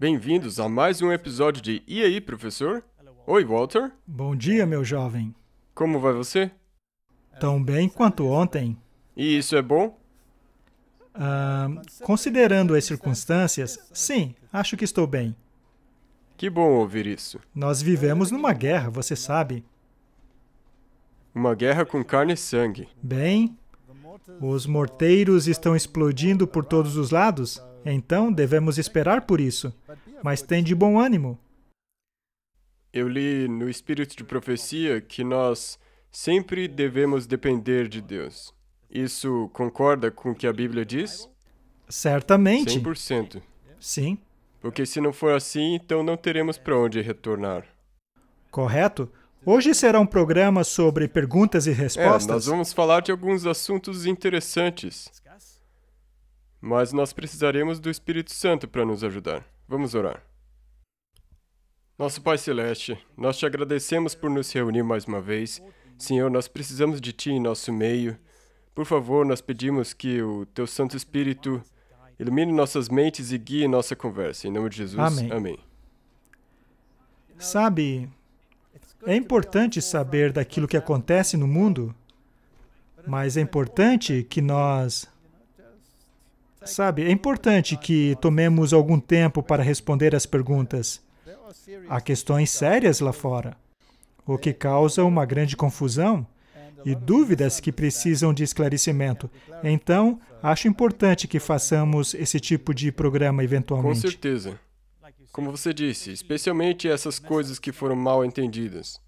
Bem-vindos a mais um episódio de E aí, professor? Oi, Walter. Bom dia, meu jovem. Como vai você? Tão bem quanto ontem. E isso é bom? Considerando as circunstâncias, sim, acho que estou bem. Que bom ouvir isso. Nós vivemos numa guerra, você sabe. Uma guerra com carne e sangue. Bem, os morteiros estão explodindo por todos os lados, então devemos esperar por isso. Mas tem de bom ânimo. Eu li no Espírito de Profecia que nós sempre devemos depender de Deus. Isso concorda com o que a Bíblia diz? Certamente. 100%. Sim, Porque se não for assim, então não teremos para onde retornar. correto. Hoje será um programa sobre perguntas e Nós respostas. vamos falar de alguns assuntos interessantes. Mas nós precisaremos do Espírito Santo para nos ajudar. Vamos orar. Nosso Pai Celeste, nós te agradecemos por nos reunir mais uma vez. Senhor, nós precisamos de Ti em nosso meio. Por favor, nós pedimos que o Teu Santo Espírito ilumine nossas mentes e guie nossa conversa. Em nome de Jesus, Amém. amém. Sabe, é importante saber daquilo que acontece no mundo, mas é importante que é importante que tomemos algum tempo para responder as perguntas. Há questões sérias lá fora, o que causa uma grande confusão e dúvidas que precisam de esclarecimento. Então, acho importante que façamos esse tipo de programa Com eventualmente. certeza. Como você disse, especialmente essas coisas que foram mal entendidas.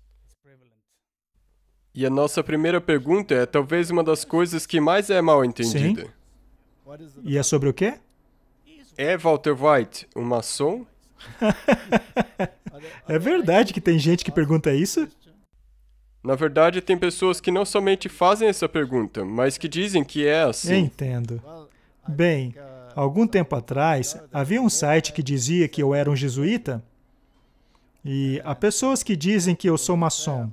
E a nossa primeira pergunta é talvez uma das coisas que mais é mal entendida. E é sobre o quê? É Walter White um maçom? É verdade que tem gente que pergunta isso? Na verdade, tem pessoas que não somente fazem essa pergunta, mas que dizem que é assim. Entendo. Bem, algum tempo atrás, havia um site que dizia que eu era um jesuíta, e há pessoas que dizem que eu sou maçom,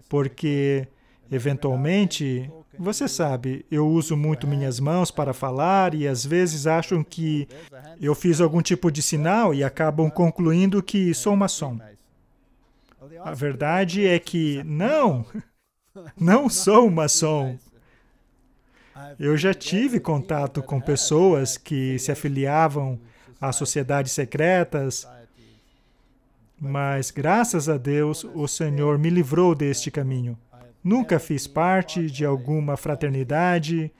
porque, eventualmente, você sabe, eu uso muito minhas mãos para falar e às vezes acham que eu fiz algum tipo de sinal e acabam concluindo que sou maçom. A verdade é que não sou maçom. Eu já tive contato com pessoas que se afiliavam a sociedades secretas, mas, graças a Deus, o Senhor me livrou deste caminho. Nunca fiz parte de alguma fraternidade,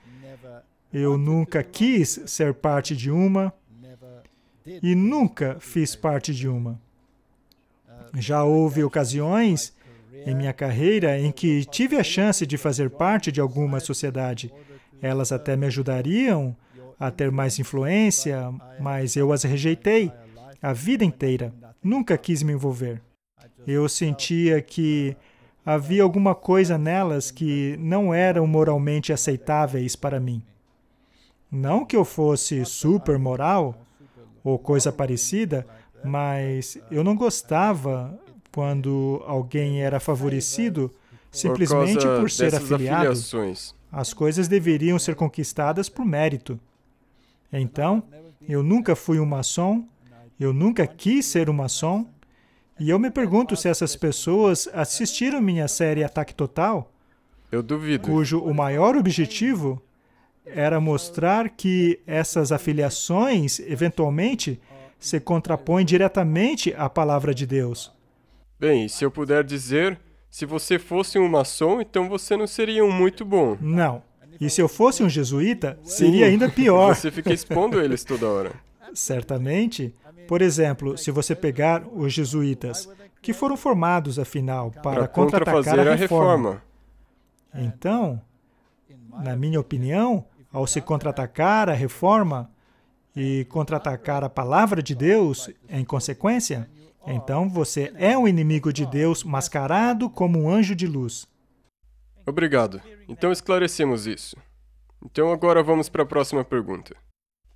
eu nunca quis ser parte de uma e nunca fiz parte de uma. Já houve ocasiões em minha carreira em que tive a chance de fazer parte de alguma sociedade. Elas até me ajudariam a ter mais influência, mas eu as rejeitei a vida inteira. Nunca quis me envolver. Eu sentia que havia alguma coisa nelas que não eram moralmente aceitáveis para mim. Não que eu fosse super moral ou coisa parecida, mas eu não gostava quando alguém era favorecido simplesmente por ser dessas afiliado. afiliações. As coisas deveriam ser conquistadas por mérito. Então, eu nunca fui um maçom, eu nunca quis ser um maçom, e eu me pergunto se essas pessoas assistiram minha série Ataque Total, Eu duvido. cujo o maior objetivo era mostrar que essas afiliações, eventualmente, se contrapõem diretamente à palavra de Deus. Bem, se eu puder dizer, se você fosse um maçom, então você não seria um muito bom. Não. E se eu fosse um jesuíta, seria ainda pior. Você fica expondo eles toda hora. Certamente. Por exemplo, se você pegar os jesuítas, que foram formados, afinal, para contra-atacar contrafazer a a reforma. reforma. Então, na minha opinião, ao se contra-atacar a reforma e contra-atacar a palavra de Deus, em consequência, então você é um inimigo de Deus mascarado como um anjo de luz. Obrigado. Então esclarecemos isso. Então agora vamos para a próxima pergunta.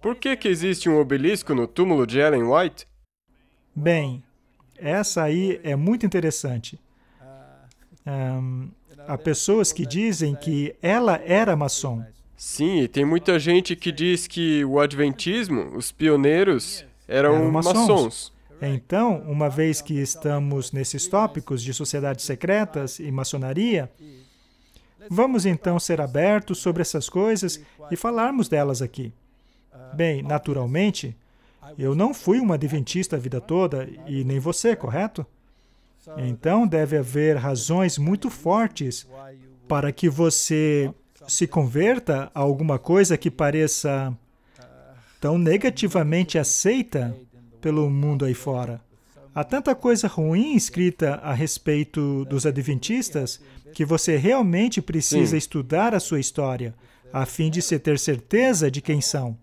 Por que existe um obelisco no túmulo de Ellen White? Bem, essa aí é muito interessante. Há pessoas que dizem que ela era maçom. Sim, e tem muita gente que diz que o Adventismo, os pioneiros, eram maçons. Então, uma vez que estamos nesses tópicos de sociedades secretas e maçonaria, vamos então ser abertos sobre essas coisas e falarmos delas aqui. Bem, naturalmente, eu não fui um adventista a vida toda e nem você, correto? Então, deve haver razões muito fortes para que você se converta a alguma coisa que pareça tão negativamente aceita pelo mundo aí fora. Há tanta coisa ruim escrita a respeito dos adventistas que você realmente precisa estudar a sua história, a fim de se ter certeza de quem são.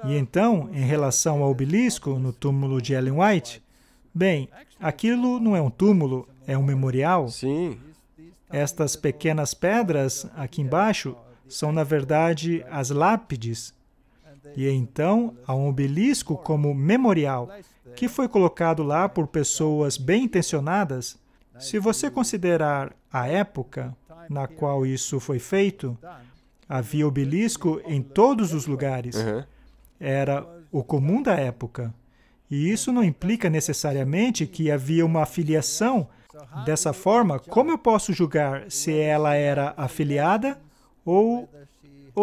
E então, em relação ao obelisco no túmulo de Ellen White, bem, aquilo não é um túmulo, é um memorial. Sim. Estas pequenas pedras aqui embaixo são, na verdade, as lápides. E então, há um obelisco como memorial, que foi colocado lá por pessoas bem intencionadas. Se você considerar a época na qual isso foi feito, havia obelisco em todos os lugares. Era o comum da época. E isso não implica necessariamente que havia uma afiliação. Dessa forma, como eu posso julgar se ela era afiliada ou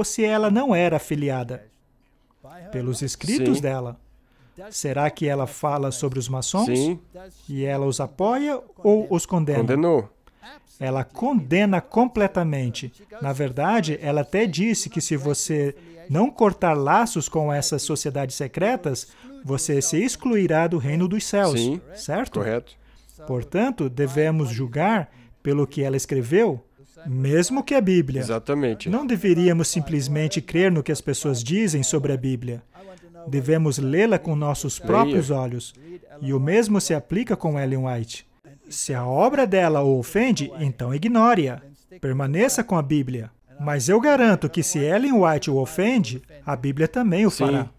se ela não era afiliada? Pelos escritos dela. Será que ela fala sobre os maçons? Sim. E ela os apoia ou os condena? Condenou. Ela condena completamente. Na verdade, ela até disse que se você não cortar laços com essas sociedades secretas, você se excluirá do reino dos céus. Sim. Certo? Correto. Portanto, devemos julgar pelo que ela escreveu, mesmo que a Bíblia. Exatamente. Não deveríamos simplesmente crer no que as pessoas dizem sobre a Bíblia. Devemos lê-la com nossos próprios olhos. E o mesmo se aplica com Ellen White. Se a obra dela o ofende, então ignore-a. Permaneça com a Bíblia. Mas eu garanto que se Ellen White o ofende, a Bíblia também o fará.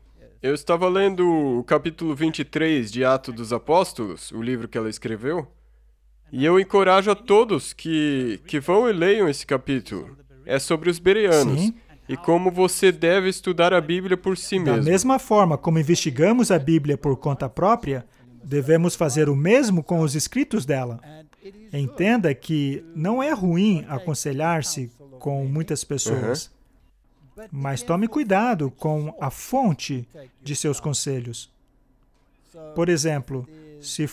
Eu estava lendo o capítulo 23 de Atos dos Apóstolos, o livro que ela escreveu, e eu encorajo a todos que vão e leiam esse capítulo. É sobre os bereanos. Sim. E como você deve estudar a Bíblia por si mesmo. Da mesma forma como investigamos a Bíblia por conta própria, devemos fazer o mesmo com os escritos dela. Entenda que não é ruim aconselhar-se com muitas pessoas, mas tome cuidado com a fonte de seus conselhos. Por exemplo, se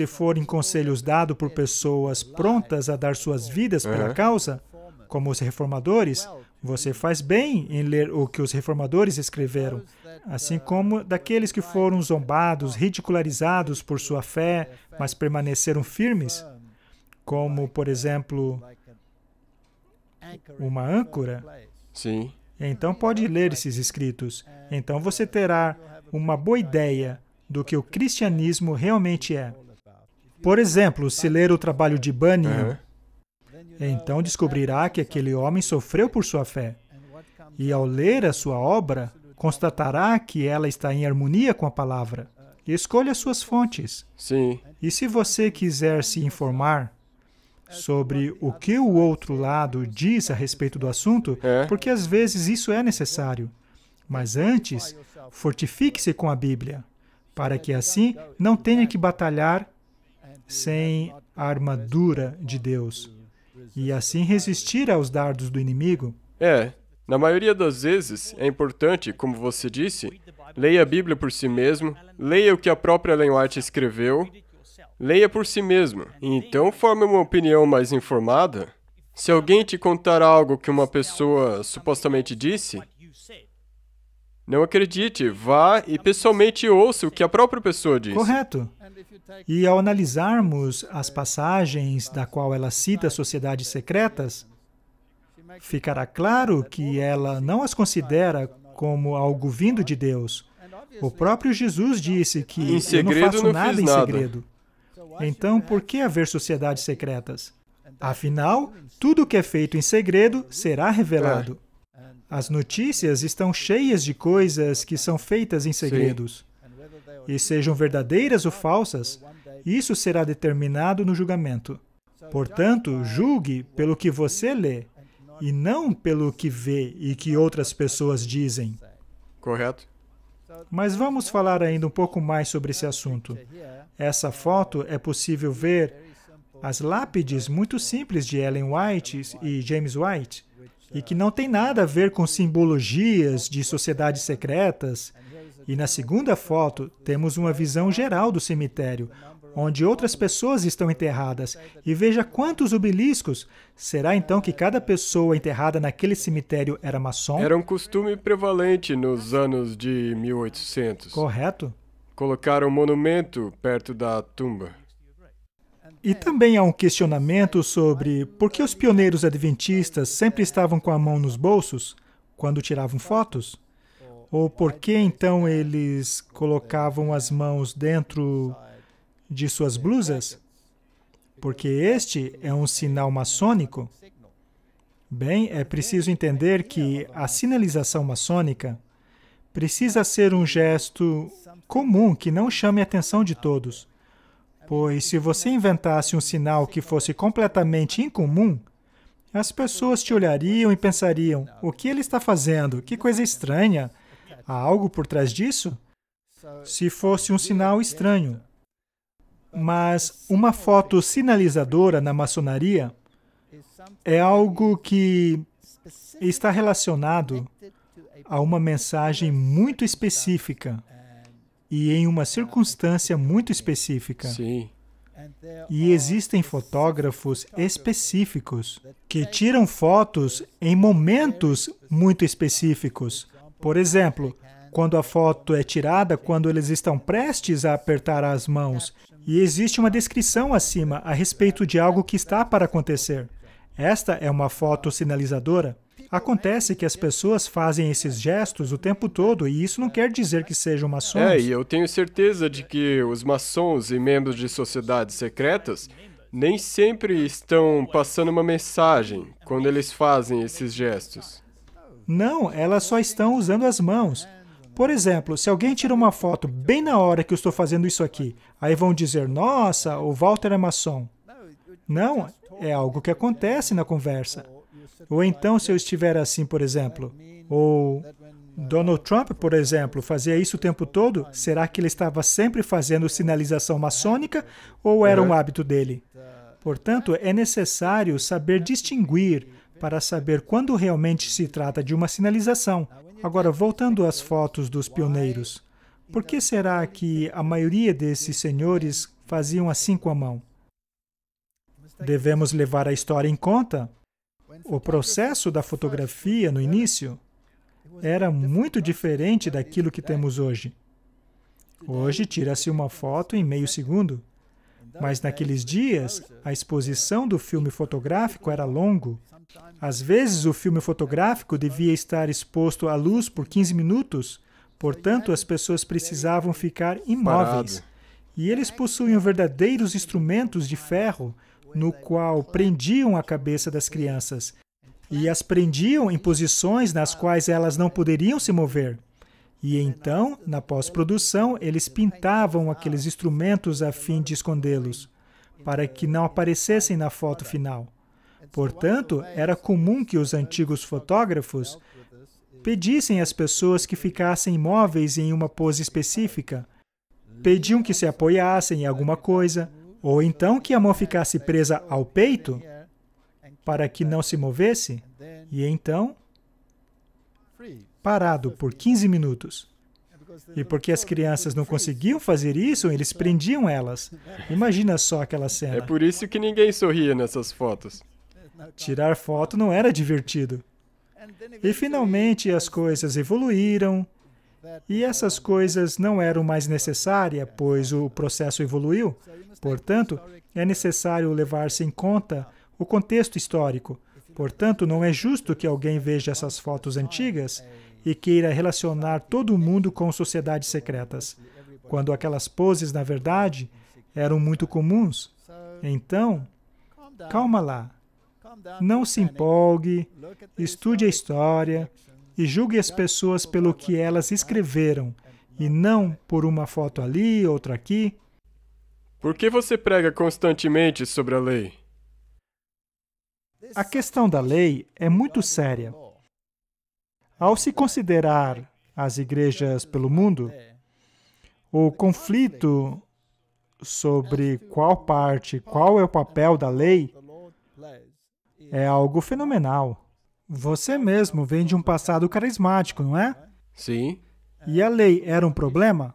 forem conselhos dados por pessoas prontas a dar suas vidas pela causa, como os reformadores, você faz bem em ler o que os reformadores escreveram, assim como daqueles que foram zombados, ridicularizados por sua fé, mas permaneceram firmes, como, por exemplo, uma âncora. Sim. Então pode ler esses escritos. Então você terá uma boa ideia do que o cristianismo realmente é. Por exemplo, se ler o trabalho de Bunyan, então descobrirá que aquele homem sofreu por sua fé. E ao ler a sua obra, constatará que ela está em harmonia com a palavra. Escolha suas fontes. Sim. E se você quiser se informar sobre o que o outro lado diz a respeito do assunto, porque às vezes isso é necessário. Mas antes, fortifique-se com a Bíblia, para que assim não tenha que batalhar sem a armadura de Deus, e assim resistir aos dardos do inimigo. Na maioria das vezes, é importante, como você disse, leia a Bíblia por si mesmo, leia o que a própria Ellen White escreveu, leia por si mesmo, e então forme uma opinião mais informada. Se alguém te contar algo que uma pessoa supostamente disse, não acredite, vá e pessoalmente ouça o que a própria pessoa disse. Correto. E ao analisarmos as passagens da qual ela cita sociedades secretas, ficará claro que ela não as considera como algo vindo de Deus. O próprio Jesus disse que eu não faço nada em segredo. Então, por que haver sociedades secretas? Afinal, tudo que é feito em segredo será revelado. As notícias estão cheias de coisas que são feitas em segredos. E sejam verdadeiras ou falsas, isso será determinado no julgamento. Portanto, julgue pelo que você lê, e não pelo que vê e que outras pessoas dizem. Correto. Mas vamos falar ainda um pouco mais sobre esse assunto. Essa foto é possível ver as lápides muito simples de Ellen White e James White, e que não tem nada a ver com simbologias de sociedades secretas. E na segunda foto, temos uma visão geral do cemitério, onde outras pessoas estão enterradas. E veja quantos obeliscos! Será então que cada pessoa enterrada naquele cemitério era maçom? Era um costume prevalente nos anos de 1800. Correto. Colocar um monumento perto da tumba. E também há um questionamento sobre por que os pioneiros adventistas sempre estavam com a mão nos bolsos quando tiravam fotos? Ou por que então eles colocavam as mãos dentro de suas blusas? Porque este é um sinal maçônico. Bem, é preciso entender que a sinalização maçônica precisa ser um gesto comum que não chame a atenção de todos. Pois se você inventasse um sinal que fosse completamente incomum, as pessoas te olhariam e pensariam, o que ele está fazendo? Que coisa estranha! Há algo por trás disso? Se fosse um sinal estranho. Mas uma foto sinalizadora na maçonaria é algo que está relacionado a uma mensagem muito específica e em uma circunstância muito específica. Sim. E existem fotógrafos específicos que tiram fotos em momentos muito específicos. Por exemplo, quando a foto é tirada quando eles estão prestes a apertar as mãos, e existe uma descrição acima a respeito de algo que está para acontecer. Esta é uma foto sinalizadora. Acontece que as pessoas fazem esses gestos o tempo todo, e isso não quer dizer que sejam maçons. E eu tenho certeza de que os maçons e membros de sociedades secretas nem sempre estão passando uma mensagem quando eles fazem esses gestos. Não, elas só estão usando as mãos. Por exemplo, se alguém tira uma foto bem na hora que eu estou fazendo isso aqui, aí vão dizer, nossa, o Walter é maçom. Não, é algo que acontece na conversa. Ou então, se eu estiver assim, por exemplo, ou Donald Trump, por exemplo, fazia isso o tempo todo, será que ele estava sempre fazendo sinalização maçônica ou era um hábito dele? Portanto, é necessário saber distinguir para saber quando realmente se trata de uma sinalização. Agora, voltando às fotos dos pioneiros, por que será que a maioria desses senhores faziam assim com a mão? Devemos levar a história em conta. O processo da fotografia no início era muito diferente daquilo que temos hoje. Hoje, tira-se uma foto em meio segundo. Mas naqueles dias, a exposição do filme fotográfico era longo. Às vezes, o filme fotográfico devia estar exposto à luz por 15 minutos, portanto, as pessoas precisavam ficar imóveis. E eles possuíam verdadeiros instrumentos de ferro, no qual prendiam a cabeça das crianças, e as prendiam em posições nas quais elas não poderiam se mover. E então, na pós-produção, eles pintavam aqueles instrumentos a fim de escondê-los, para que não aparecessem na foto final. Portanto, era comum que os antigos fotógrafos pedissem às pessoas que ficassem imóveis em uma pose específica, pediam que se apoiassem em alguma coisa, ou então que a mão ficasse presa ao peito, para que não se movesse, e então, parado por 15 minutos. E porque as crianças não conseguiam fazer isso, eles prendiam elas. Imagina só aquela cena. É por isso que ninguém sorria nessas fotos. Tirar foto não era divertido. E finalmente as coisas evoluíram, e essas coisas não eram mais necessárias, pois o processo evoluiu. Portanto, é necessário levar-se em conta o contexto histórico. Portanto, não é justo que alguém veja essas fotos antigas e queira relacionar todo mundo com sociedades secretas, quando aquelas poses, na verdade, eram muito comuns. Então, calma lá. Não se empolgue, estude a história e julgue as pessoas pelo que elas escreveram, e não por uma foto ali, outra aqui. Por que você prega constantemente sobre a lei? A questão da lei é muito séria. Ao se considerar as igrejas pelo mundo, o conflito sobre qual parte, qual é o papel da lei, é algo fenomenal. Você mesmo vem de um passado carismático, não é? Sim. E a lei era um problema?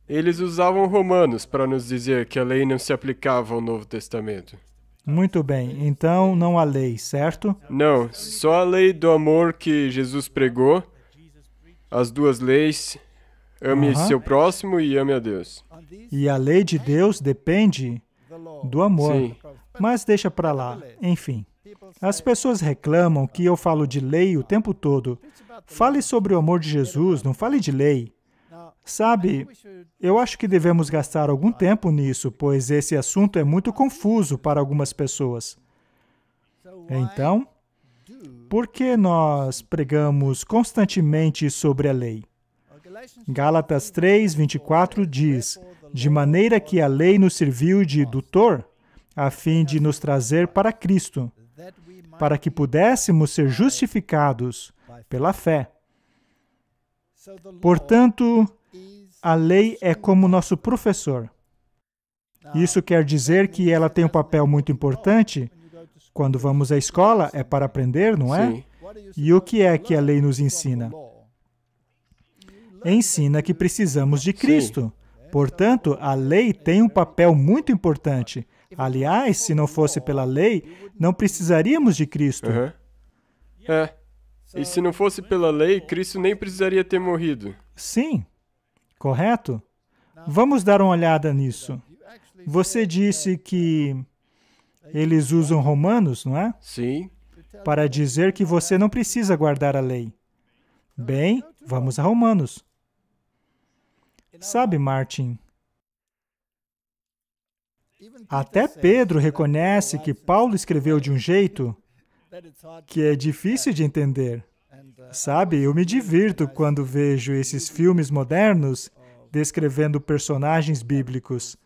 Eles usavam Romanos para nos dizer que a lei não se aplicava ao Novo Testamento. Muito bem, então não há lei, certo? Não, só a lei do amor que Jesus pregou, as duas leis, ame seu próximo e ame a Deus. E a lei de Deus depende do amor. Sim. Mas deixa para lá, enfim. As pessoas reclamam que eu falo de lei o tempo todo. Fale sobre o amor de Jesus, não fale de lei. Sabe, eu acho que devemos gastar algum tempo nisso, pois esse assunto é muito confuso para algumas pessoas. Então, por que nós pregamos constantemente sobre a lei? Gálatas 3:24 diz, de maneira que a lei nos serviu de tutor, a fim de nos trazer para Cristo, para que pudéssemos ser justificados pela fé. Portanto, a lei é como nosso professor. Isso quer dizer que ela tem um papel muito importante. Quando vamos à escola, é para aprender, não é? Sim. E o que é que a lei nos ensina? Ensina que precisamos de Cristo. Portanto, a lei tem um papel muito importante. Aliás, se não fosse pela lei, não precisaríamos de Cristo. É. E se não fosse pela lei, Cristo nem precisaria ter morrido. Sim, correto? Vamos dar uma olhada nisso. Você disse que eles usam Romanos, não é? Sim. Para dizer que você não precisa guardar a lei. Bem, vamos a Romanos. Sabe, Martin, até Pedro reconhece que Paulo escreveu de um jeito que é difícil de entender. Sabe, eu me divirto quando vejo esses filmes modernos descrevendo personagens bíblicos.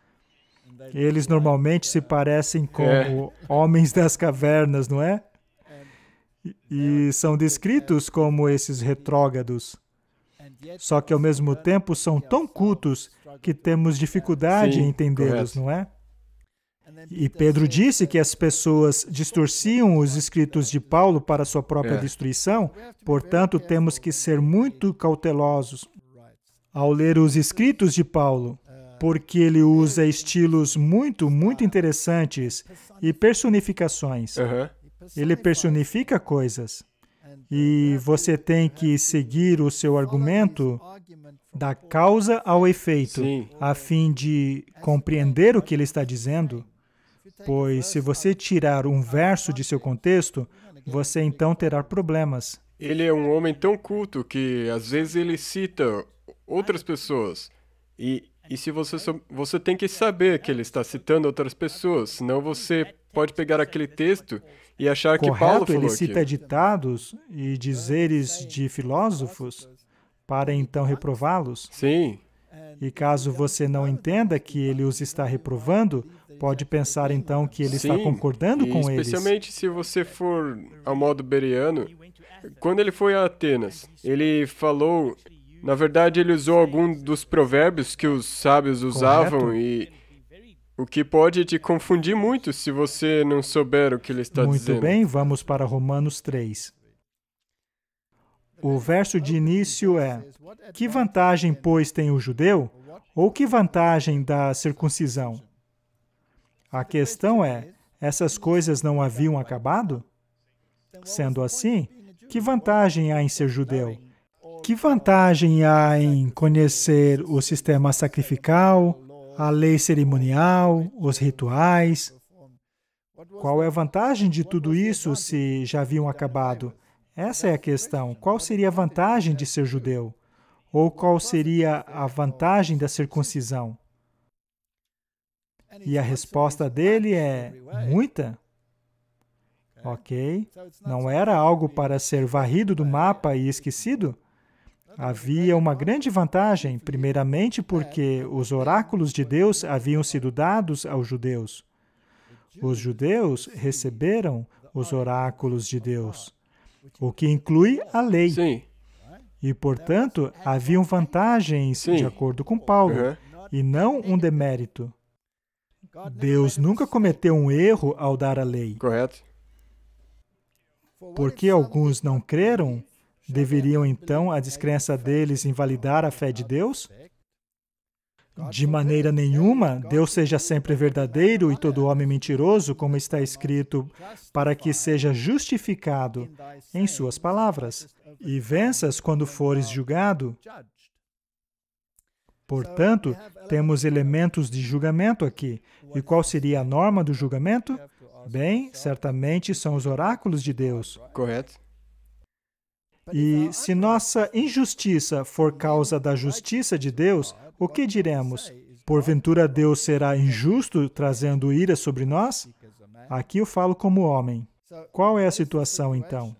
Eles normalmente se parecem como homens das cavernas, não é? E são descritos como esses retrógrados. Só que, ao mesmo tempo, são tão cultos que temos dificuldade em entendê-los, não é? E Pedro disse que as pessoas distorciam os escritos de Paulo para sua própria destruição, portanto, temos que ser muito cautelosos ao ler os escritos de Paulo, porque ele usa estilos muito interessantes e personificações. Ele personifica coisas. E você tem que seguir o seu argumento da causa ao efeito, a fim de compreender o que ele está dizendo. Pois se você tirar um verso de seu contexto, você então terá problemas. Ele é um homem tão culto que às vezes ele cita outras pessoas. E se você tem que saber que ele está citando outras pessoas, senão você pode pegar aquele texto e achar que Paulo falou ele cita aquilo. ditados e dizeres de filósofos para então reprová-los. Sim. E caso você não entenda que ele os está reprovando, pode pensar então que ele está concordando com eles. Especialmente se você for ao modo bereano. Quando ele foi a Atenas, ele falou... Na verdade, ele usou algum dos provérbios que os sábios usavam e o que pode te confundir muito se você não souber o que ele está dizendo. Muito bem, vamos para Romanos 3. O verso de início é: que vantagem, pois, tem o judeu? Ou que vantagem da circuncisão? A questão é, essas coisas não haviam acabado? Sendo assim, que vantagem há em ser judeu? Que vantagem há em conhecer o sistema sacrificial, a lei cerimonial, os rituais? Qual é a vantagem de tudo isso se já haviam acabado? Essa é a questão. Qual seria a vantagem de ser judeu? Ou qual seria a vantagem da circuncisão? E a resposta dele é muita. Ok. Não era algo para ser varrido do mapa e esquecido? Havia uma grande vantagem, primeiramente porque os oráculos de Deus haviam sido dados aos judeus. Os judeus receberam os oráculos de Deus, o que inclui a lei. Sim. E, portanto, haviam vantagens, Sim. de acordo com Paulo, Uhum. e não um demérito. Deus nunca cometeu um erro ao dar a lei. Correto? Porque alguns não creram, deveriam então a descrença deles invalidar a fé de Deus? De maneira nenhuma, Deus seja sempre verdadeiro e todo homem mentiroso, como está escrito, para que seja justificado em suas palavras, e venças quando fores julgado. Portanto, temos elementos de julgamento aqui. E qual seria a norma do julgamento? Bem, certamente são os oráculos de Deus. Correto? E se nossa injustiça for causa da justiça de Deus, o que diremos? Porventura Deus será injusto, trazendo ira sobre nós? Aqui eu falo como homem. Qual é a situação, então?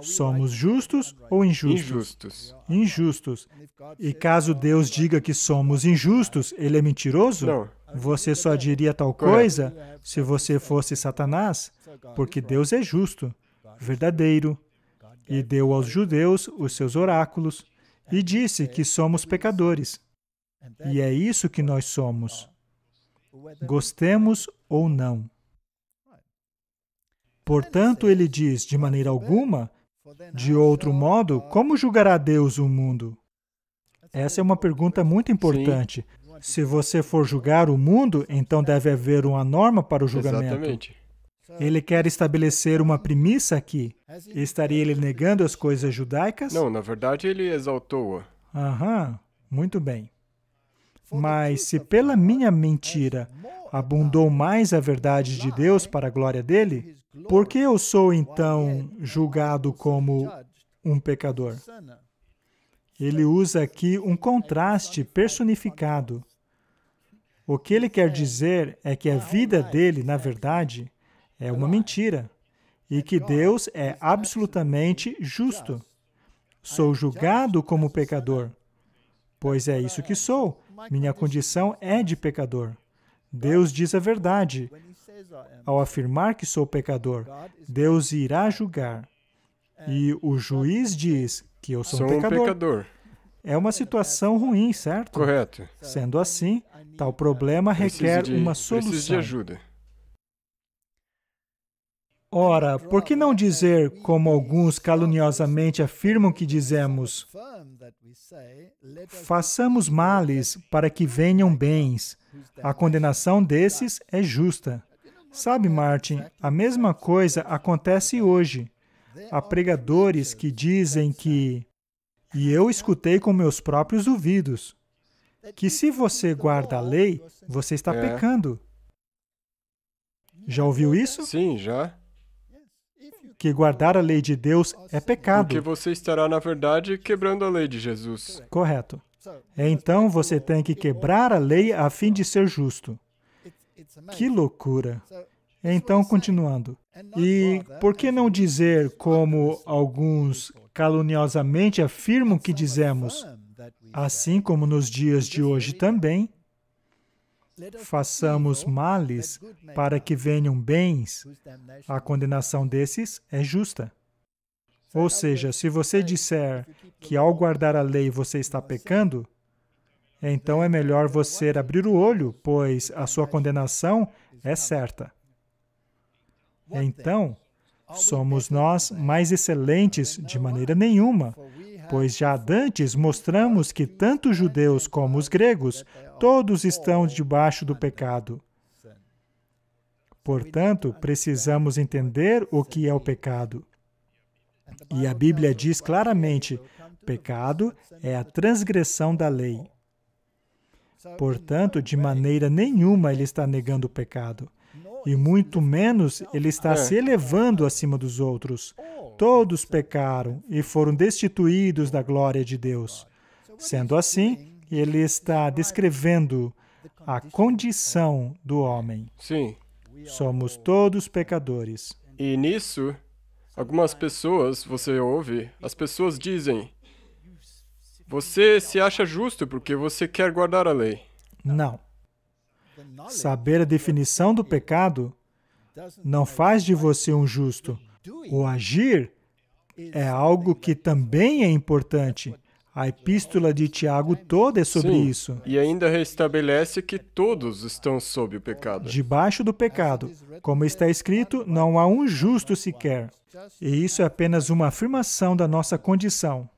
Somos justos ou injustos? Injustos. Injustos. E caso Deus diga que somos injustos, ele é mentiroso? Não. Você só diria tal Correto. coisa se você fosse Satanás, porque Deus é justo, verdadeiro, e deu aos judeus os seus oráculos, e disse que somos pecadores. E é isso que nós somos, gostemos ou não. Portanto, ele diz, de maneira alguma, de outro modo, como julgará Deus o mundo? Essa é uma pergunta muito importante. Se você for julgar o mundo, então deve haver uma norma para o julgamento. Exatamente. Ele quer estabelecer uma premissa aqui. Estaria ele negando as coisas judaicas? Não, na verdade ele exaltou-a. Aham, muito bem. Mas se pela minha mentira abundou mais a verdade de Deus para a glória dele, por que eu sou então julgado como um pecador? Ele usa aqui um contraste personificado. O que ele quer dizer é que a vida dele, na verdade, é uma mentira e que Deus é absolutamente justo. Sou julgado como pecador, pois é isso que sou. Minha condição é de pecador. Deus diz a verdade. Ao afirmar que sou pecador, Deus irá julgar. E o juiz diz que eu sou um pecador. É uma situação ruim, certo? Correto. Sendo assim, tal problema requer uma Preciso de solução. ajuda. Ora, por que não dizer, como alguns caluniosamente afirmam que dizemos, façamos males para que venham bens. A condenação desses é justa. Sabe, Martin, a mesma coisa acontece hoje. Há pregadores que dizem que, e eu escutei com meus próprios ouvidos, que se você guarda a lei, você está pecando. Já ouviu isso? Sim, já. Que guardar a lei de Deus é pecado. Porque você estará, na verdade, quebrando a lei de Jesus. Correto. Então você tem que quebrar a lei a fim de ser justo. Que loucura! Então, continuando. E por que não dizer, como alguns caluniosamente afirmam que dizemos, assim como nos dias de hoje também, façamos males para que venham bens, a condenação desses é justa. Ou seja, se você disser que ao guardar a lei você está pecando, então é melhor você abrir o olho, pois a sua condenação é certa. Então, somos nós mais excelentes de maneira nenhuma, pois já dantes mostramos que tanto os judeus como os gregos, todos estão debaixo do pecado. Portanto, precisamos entender o que é o pecado. E a Bíblia diz claramente, pecado é a transgressão da lei. Portanto, de maneira nenhuma ele está negando o pecado. E muito menos ele está se elevando acima dos outros. Todos pecaram e foram destituídos da glória de Deus. Sendo assim, ele está descrevendo a condição do homem. Sim. Somos todos pecadores. E nisso, algumas pessoas, você ouve, as pessoas dizem, você se acha justo porque você quer guardar a lei. Não. Saber a definição do pecado não faz de você um justo. O agir é algo que também é importante, A epístola de Tiago toda é sobre Sim, isso. e ainda restabelece que todos estão sob o pecado. Debaixo do pecado. Como está escrito, não há um justo sequer. E isso é apenas uma afirmação da nossa condição.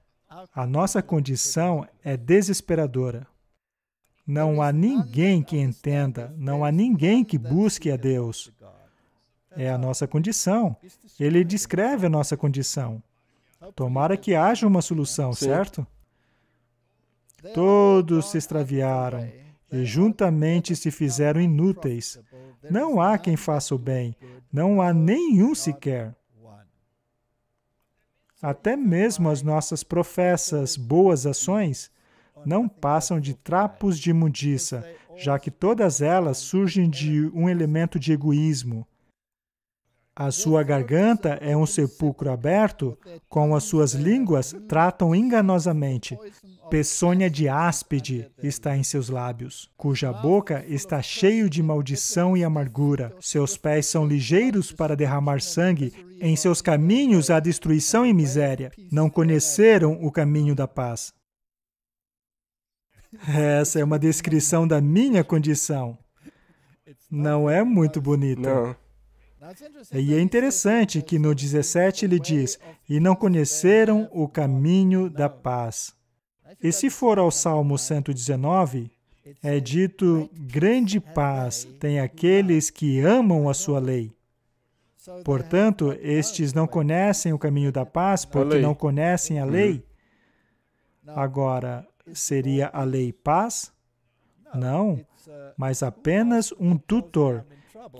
A nossa condição é desesperadora. Não há ninguém que entenda, não há ninguém que busque a Deus. É a nossa condição. Ele descreve a nossa condição. Tomara que haja uma solução, Sim. certo? Todos se extraviaram e juntamente se fizeram inúteis. Não há quem faça o bem, não há nenhum sequer. Até mesmo as nossas professas boas ações não passam de trapos de imundícia, já que todas elas surgem de um elemento de egoísmo. A sua garganta é um sepulcro aberto, com as suas línguas tratam enganosamente. Peçonha de áspide está em seus lábios, cuja boca está cheia de maldição e amargura. Seus pés são ligeiros para derramar sangue, em seus caminhos há destruição e miséria. Não conheceram o caminho da paz. Essa é uma descrição da minha condição. Não é muito bonita. Não. E é interessante que no 17 ele diz, e não conheceram o caminho da paz. E se for ao Salmo 119, é dito, grande paz tem aqueles que amam a sua lei. Portanto, estes não conhecem o caminho da paz porque não conhecem a lei. Agora, seria a lei paz? Não, mas apenas um tutor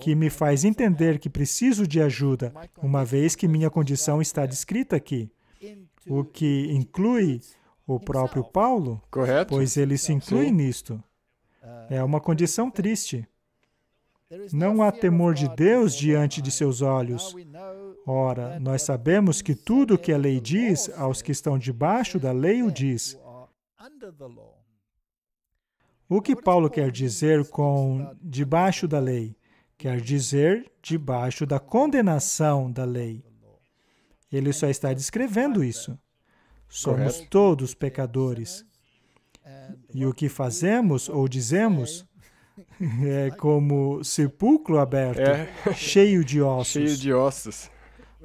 que me faz entender que preciso de ajuda, uma vez que minha condição está descrita aqui. O que inclui o próprio Paulo, Correto? pois ele se inclui Sim. nisto. É uma condição triste. Não há temor de Deus diante de seus olhos. Ora, nós sabemos que tudo o que a lei diz, aos que estão debaixo da lei o diz. O que Paulo quer dizer com debaixo da lei? Quer dizer debaixo da condenação da lei. Ele só está descrevendo isso. Somos Correto. todos pecadores. E o que fazemos ou dizemos é como sepulcro aberto, cheio de ossos. Cheio de ossos.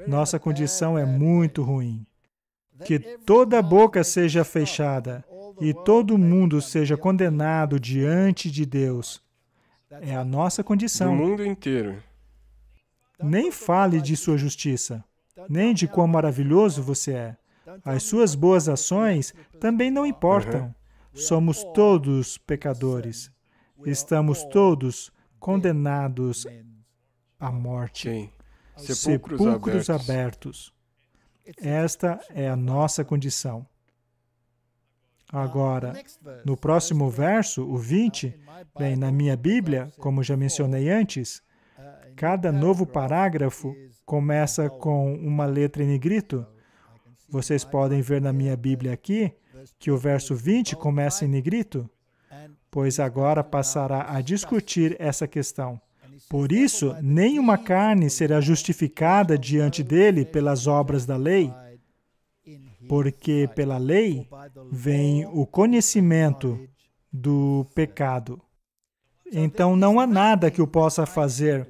Nossa condição é muito ruim. Que toda a boca seja fechada e todo mundo seja condenado diante de Deus. É a nossa Do condição. mundo inteiro. Nem fale de sua justiça, nem de quão maravilhoso você é. As suas boas ações também não importam. Somos todos pecadores. Estamos todos condenados à morte. Sim. Sepulcros abertos. Esta é a nossa condição. Agora, no próximo verso, o 20, bem, na minha Bíblia, como já mencionei antes, cada novo parágrafo começa com uma letra em negrito. Vocês podem ver na minha Bíblia aqui que o verso 20 começa em negrito, pois agora passará a discutir essa questão. Por isso, nenhuma carne será justificada diante dele pelas obras da lei, porque pela lei vem o conhecimento do pecado. Então não há nada que eu possa fazer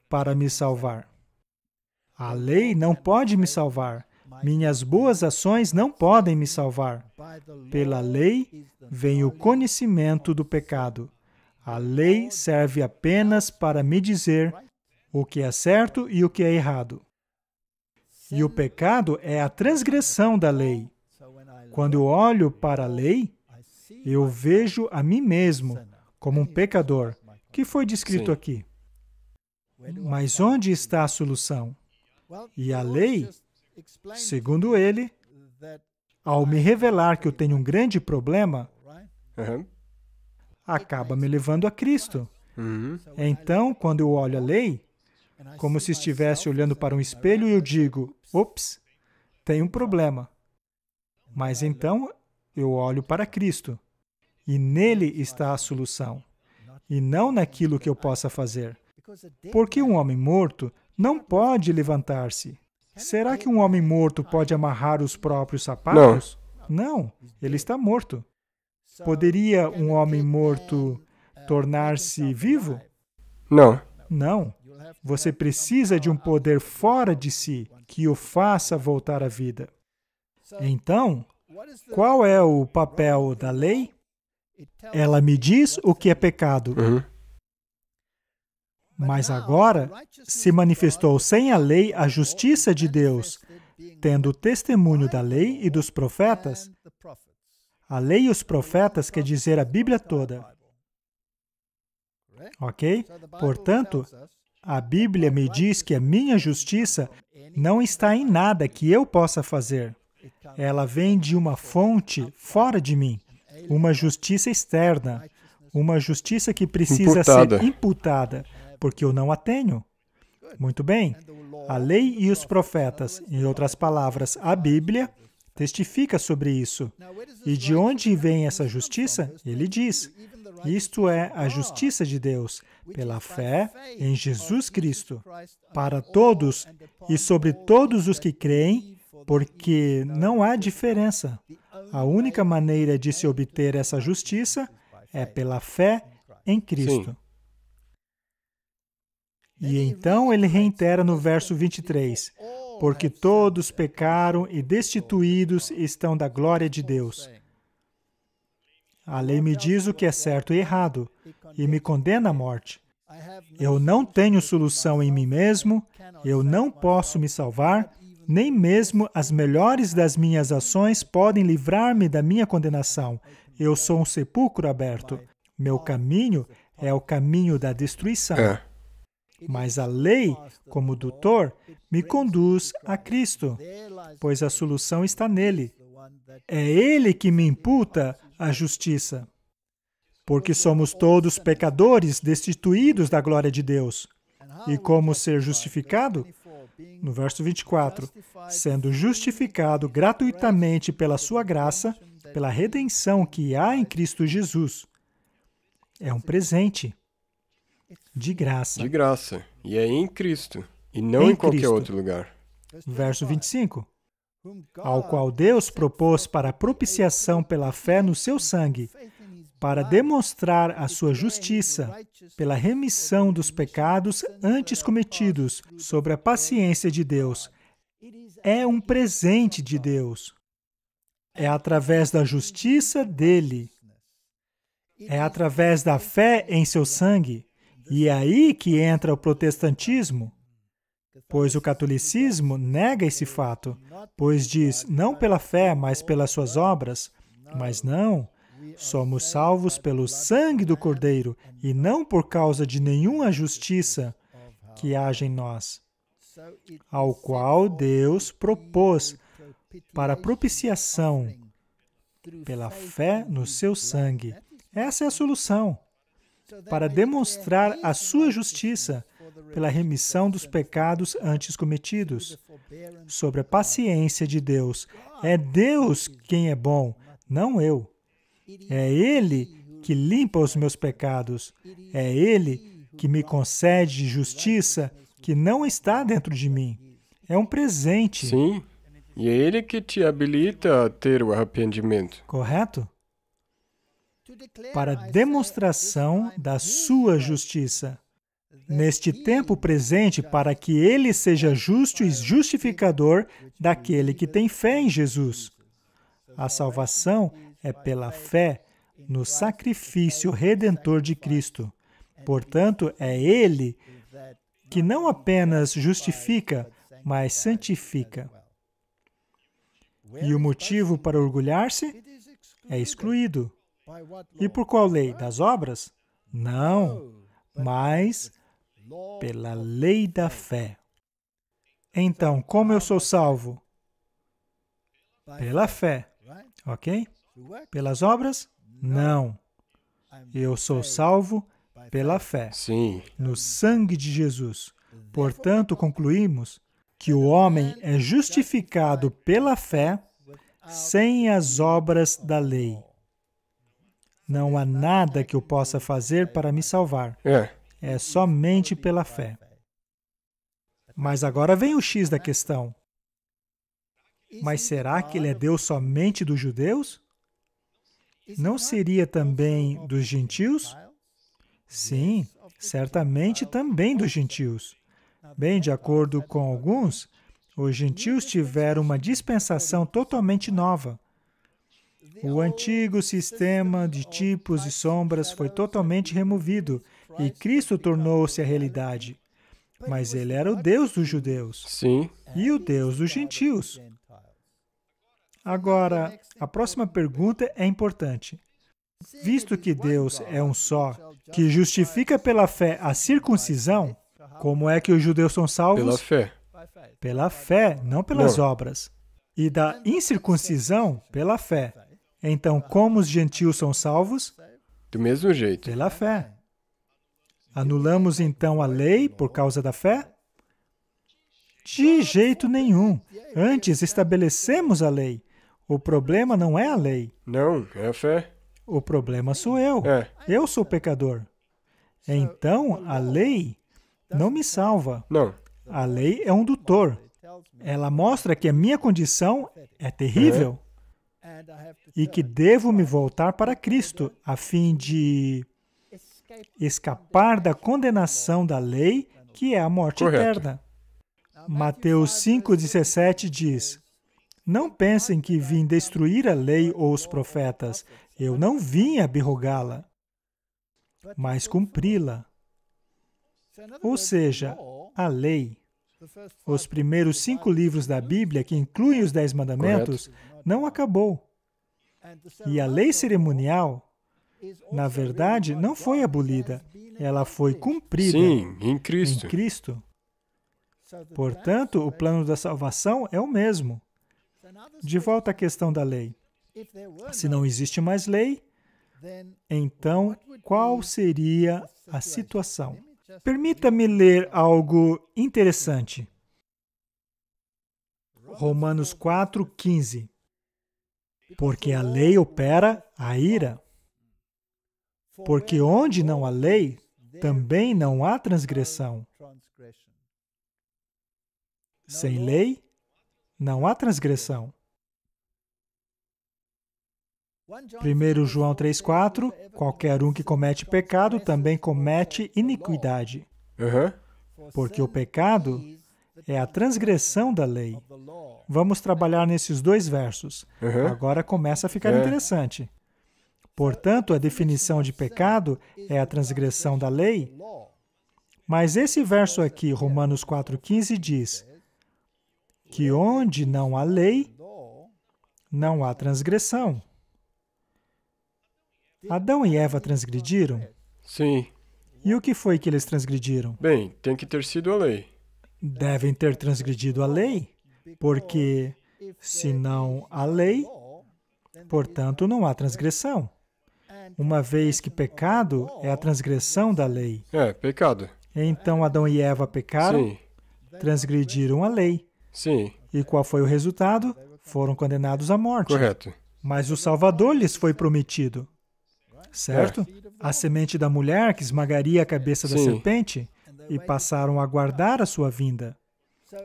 para me salvar. A lei não pode me salvar. Minhas boas ações não podem me salvar. Pela lei vem o conhecimento do pecado. A lei serve apenas para me dizer o que é certo e o que é errado. E o pecado é a transgressão da lei. Quando eu olho para a lei, eu vejo a mim mesmo como um pecador, que foi descrito Sim. aqui. Mas onde está a solução? E a lei, segundo ele, ao me revelar que eu tenho um grande problema, Uhum. acaba me levando a Cristo. Uhum. Então, quando eu olho a lei, como se estivesse olhando para um espelho, eu digo, ops, tem um problema. Mas então, eu olho para Cristo, e nele está a solução, e não naquilo que eu possa fazer. Porque um homem morto não pode levantar-se. Será que um homem morto pode amarrar os próprios sapatos? Não, ele está morto. Poderia um homem morto tornar-se vivo? Não. Não. Você precisa de um poder fora de si que o faça voltar à vida. Então, qual é o papel da lei? Ela me diz o que é pecado. Mas agora se manifestou sem a lei a justiça de Deus, tendo o testemunho da lei e dos profetas. A lei e os profetas quer dizer a Bíblia toda. Ok? Portanto, a Bíblia me diz que a minha justiça não está em nada que eu possa fazer. Ela vem de uma fonte fora de mim, uma justiça externa, uma justiça que precisa ser imputada, porque eu não a tenho. Muito bem. A lei e os profetas, em outras palavras, a Bíblia, testifica sobre isso. E de onde vem essa justiça? Ele diz, isto é a justiça de Deus, pela fé em Jesus Cristo, para todos e sobre todos os que creem, porque não há diferença. A única maneira de se obter essa justiça é pela fé em Cristo. Sim. E então ele reitera no verso 23, porque todos pecaram e destituídos estão da glória de Deus. A lei me diz o que é certo e errado, e me condena à morte. Eu não tenho solução em mim mesmo, eu não posso me salvar, nem mesmo as melhores das minhas ações podem livrar-me da minha condenação. Eu sou um sepulcro aberto. Meu caminho é o caminho da destruição. Mas a lei, como doutor, me conduz a Cristo, pois a solução está nele. É Ele que me imputa a justiça, porque somos todos pecadores destituídos da glória de Deus. E como ser justificado? No verso 24, sendo justificado gratuitamente pela sua graça, pela redenção que há em Cristo Jesus. É um presente. De graça. De graça. E é em Cristo. E não em qualquer outro lugar. Verso 25. Ao qual Deus propôs para a propiciação pela fé no seu sangue, para demonstrar a sua justiça, pela remissão dos pecados antes cometidos, sobre a paciência de Deus. É um presente de Deus. É através da justiça dele. É através da fé em seu sangue. E é aí que entra o protestantismo, pois o catolicismo nega esse fato, pois diz, não pela fé, mas pelas suas obras. Mas não, somos salvos pelo sangue do Cordeiro, e não por causa de nenhuma justiça que haja em nós, ao qual Deus propôs para propiciação pela fé no seu sangue. Essa é a solução. Para demonstrar a sua justiça pela remissão dos pecados antes cometidos, sobre a paciência de Deus. É Deus quem é bom, não eu. É Ele que limpa os meus pecados. É Ele que me concede justiça que não está dentro de mim. É um presente. Sim, e é Ele que te habilita a ter o arrependimento. Correto? Para demonstração da sua justiça. Neste tempo presente, para que Ele seja justo e justificador daquele que tem fé em Jesus. A salvação é pela fé no sacrifício redentor de Cristo. Portanto, é Ele que não apenas justifica, mas santifica. E o motivo para orgulhar-se é excluído. E por qual lei? Das obras? Não, mas pela lei da fé. Então, como eu sou salvo? Pela fé, ok? Pelas obras? Não. Eu sou salvo pela fé, Sim. no sangue de Jesus. Portanto, concluímos que o homem é justificado pela fé sem as obras da lei. Não há nada que eu possa fazer para me salvar. É somente pela fé. Mas agora vem o X da questão. Mas será que ele é Deus somente dos judeus? Não seria também dos gentios? Sim, certamente também dos gentios. Bem, de acordo com alguns, os gentios tiveram uma dispensação totalmente nova. O antigo sistema de tipos e sombras foi totalmente removido e Cristo tornou-se a realidade. Mas ele era o Deus dos judeus. Sim. E o Deus dos gentios. Agora, a próxima pergunta é importante. Visto que Deus é um só, que justifica pela fé a circuncisão, como é que os judeus são salvos? Pela fé. Pela fé, não pelas Não. obras. E da incircuncisão, pela fé. Então, como os gentios são salvos? Do mesmo jeito. Pela fé. Anulamos então a lei por causa da fé? De jeito nenhum. Antes estabelecemos a lei. O problema não é a lei. Não, é a fé. O problema sou eu. É. Eu sou pecador. Então, a lei não me salva. Não. A lei é um tutor. Ela mostra que a minha condição é terrível e que devo me voltar para Cristo a fim de escapar da condenação da lei, que é a morte Correto. eterna. Mateus 5,17 diz: Não pensem que vim destruir a lei ou os profetas. Eu não vim abrogá-la, mas cumpri-la. Ou seja, a lei, os primeiros 5 livros da Bíblia, que incluem os 10 mandamentos, não acabou. E a lei cerimonial, na verdade, não foi abolida. Ela foi cumprida Sim, em Cristo. em Cristo. Portanto, o plano da salvação é o mesmo. De volta à questão da lei. Se não existe mais lei, então qual seria a situação? Permita-me ler algo interessante. Romanos 4,15. Porque a lei opera a ira. Porque onde não há lei, também não há transgressão. Sem lei, não há transgressão. 1 João 3,4, qualquer um que comete pecado também comete iniquidade, Aham. porque o pecado é a transgressão da lei. Vamos trabalhar nesses 2 versos. Aham. Agora começa a ficar interessante. Portanto, a definição de pecado é a transgressão da lei, mas esse verso aqui, Romanos 4,15, diz que onde não há lei, não há transgressão. Adão e Eva transgrediram? Sim. E o que foi que eles transgrediram? Bem, tem que ter sido a lei. Devem ter transgredido a lei, porque se não há lei, portanto não há transgressão. Uma vez que pecado é a transgressão da lei. É, pecado. Então Adão e Eva pecaram, Sim. transgrediram a lei. Sim. E qual foi o resultado? Foram condenados à morte. Correto. Mas o Salvador lhes foi prometido. Certo? A semente da mulher que esmagaria a cabeça da Sim. serpente, e passaram a aguardar a sua vinda.